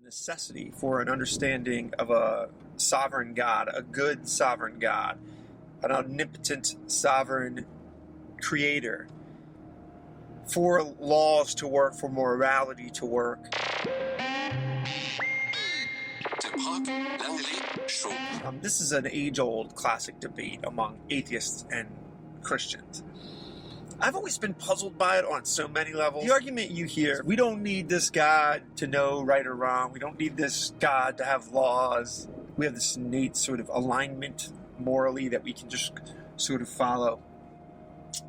necessity for an understanding of a sovereign God, a good sovereign God, an omnipotent sovereign creator, for laws to work, for morality to work. This is an age-old classic debate among atheists and Christians. I've always been puzzled by it on so many levels. The argument you hear, we don't need this God to know right or wrong. We don't need this God to have laws. We have this innate sort of alignment morally that we can just sort of follow.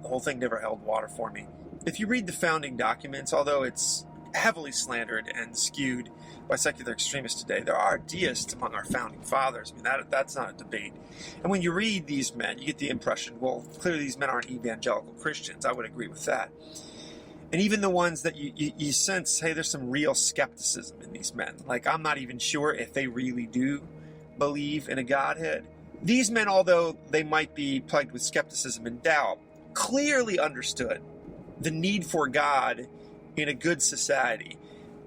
The whole thing never held water for me. If you read the founding documents, although it's heavily slandered and skewed by secular extremists today, there are deists among our founding fathers. I mean, that's not a debate. And when you read these men, you get the impression, well, clearly these men aren't evangelical Christians. I would agree with that. And even the ones that you sense, hey, there's some real skepticism in these men. Like, I'm not even sure if they really do believe in a Godhead. These men, although they might be plagued with skepticism and doubt, clearly understood the need for God in a good society.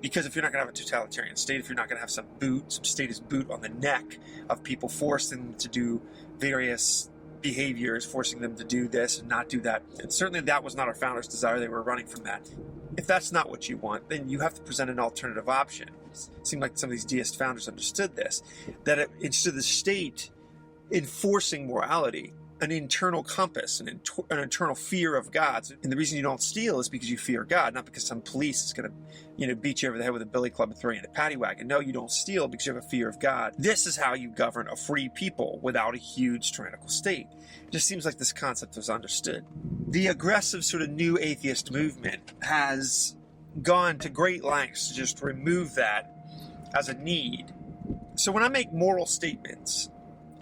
Because if you're not going to have a totalitarian state, if you're not going to have some status boot on the neck of people, forcing them to do various behaviors, forcing them to do this and not do that, and certainly that was not our founders' desire. They were running from that. If that's not what you want, then you have to present an alternative option. It seemed like some of these deist founders understood this, that instead of the state enforcing morality, an internal compass, an internal fear of God. And the reason you don't steal is because you fear God, not because some police is going to, beat you over the head with a billy club and throw you in a paddy wagon. No, you don't steal because you have a fear of God. This is how you govern a free people without a huge tyrannical state. It just seems like this concept was understood. The aggressive sort of new atheist movement has gone to great lengths to just remove that as a need. So when I make moral statements,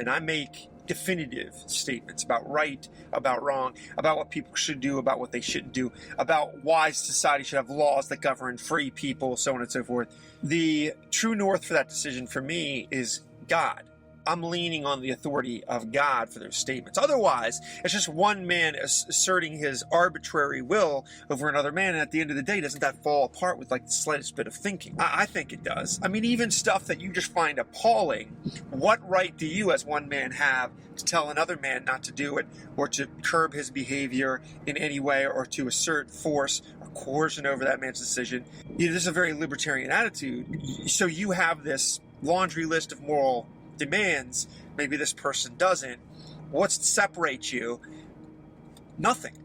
and I make definitive statements about right, about wrong, about what people should do, about what they shouldn't do, about why society should have laws that govern free people, so on and so forth. The true north for that decision for me is God. I'm leaning on the authority of God for those statements. Otherwise, it's just one man asserting his arbitrary will over another man, and at the end of the day, doesn't that fall apart with like the slightest bit of thinking? I think it does. I mean, even stuff that you just find appalling, what right do you as one man have to tell another man not to do it, or to curb his behavior in any way, or to assert force or coercion over that man's decision? This is a very libertarian attitude. So you have this laundry list of moral demands, maybe this person doesn't. What's to separate you? Nothing.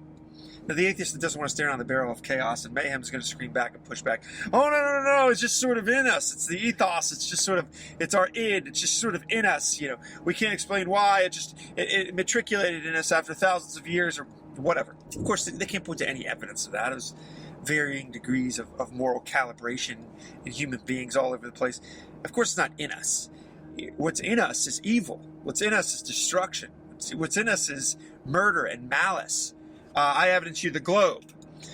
Now, the atheist that doesn't want to stare down the barrel of chaos and mayhem is going to scream back and push back. Oh, no, it's just sort of in us. It's the ethos. It's just sort of, it's our id. It's just sort of in us. We can't explain why. It matriculated in us after thousands of years or whatever. Of course, they can't point to any evidence of that. There's varying degrees of moral calibration in human beings all over the place. Of course, it's not in us. What's in us is evil. What's in us is destruction. What's in us is murder and malice. I evidence you the globe.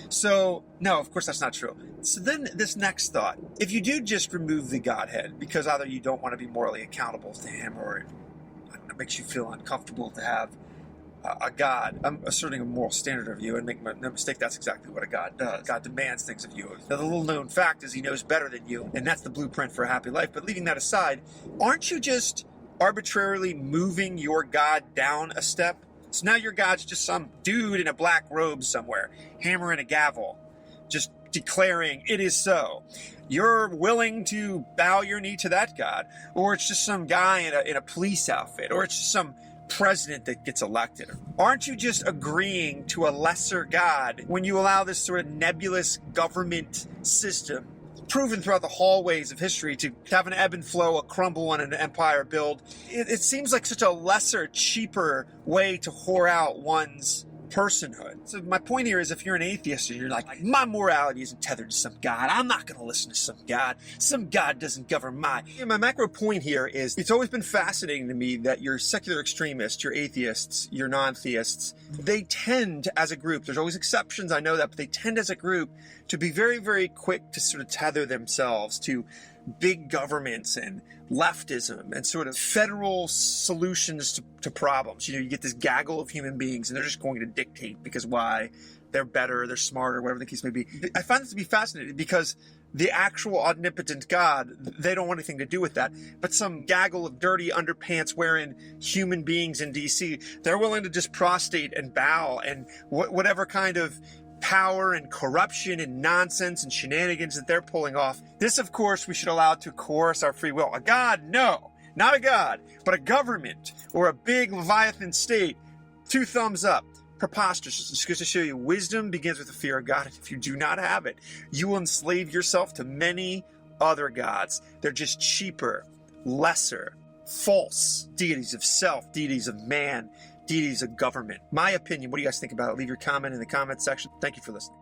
So, no, of course that's not true. So then this next thought, if you do just remove the Godhead because either you don't want to be morally accountable to him, or it makes you feel uncomfortable to have a God, I'm asserting a moral standard of you, and make no mistake, that's exactly what a God does. God demands things of you. Now, the little known fact is he knows better than you, and that's the blueprint for a happy life. But leaving that aside, aren't you just arbitrarily moving your God down a step? So now your God's just some dude in a black robe somewhere, hammering a gavel, just declaring it is so. You're willing to bow your knee to that God, or it's just some guy in a police outfit, or it's just some president that gets elected. Aren't you just agreeing to a lesser God when you allow this sort of nebulous government system, proven throughout the hallways of history, to have an ebb and flow, a crumble, and an empire build? It seems like such a lesser, cheaper way to whore out one's personhood. So my point here is, if you're an atheist and you're like, my morality isn't tethered to some God, I'm not going to listen to some God doesn't govern my macro point here is, it's always been fascinating to me that your secular extremists, your atheists, your non-theists, they tend as a group, there's always exceptions, I know that, but they tend as a group to be very, very quick to sort of tether themselves to big governments and leftism and sort of federal solutions to problems. You get this gaggle of human beings and they're just going to dictate because why? They're better, they're smarter, whatever the case may be. I find this to be fascinating because The actual omnipotent God, they don't want anything to do with that. But some gaggle of dirty underpants wearing human beings in DC, they're willing to just prostrate and bow, and whatever kind of power and corruption and nonsense and shenanigans that they're pulling off. This, of course, we should allow to coerce our free will. A God? No. Not a God, but a government or a big Leviathan state. 2 thumbs up. Preposterous. It's just to show you, wisdom begins with the fear of God. And if you do not have it, you will enslave yourself to many other gods. They're just cheaper, lesser, false deities of self, deities of man, deities of government. My opinion. What do you guys think about it? Leave your comment in the comment section. Thank you for listening.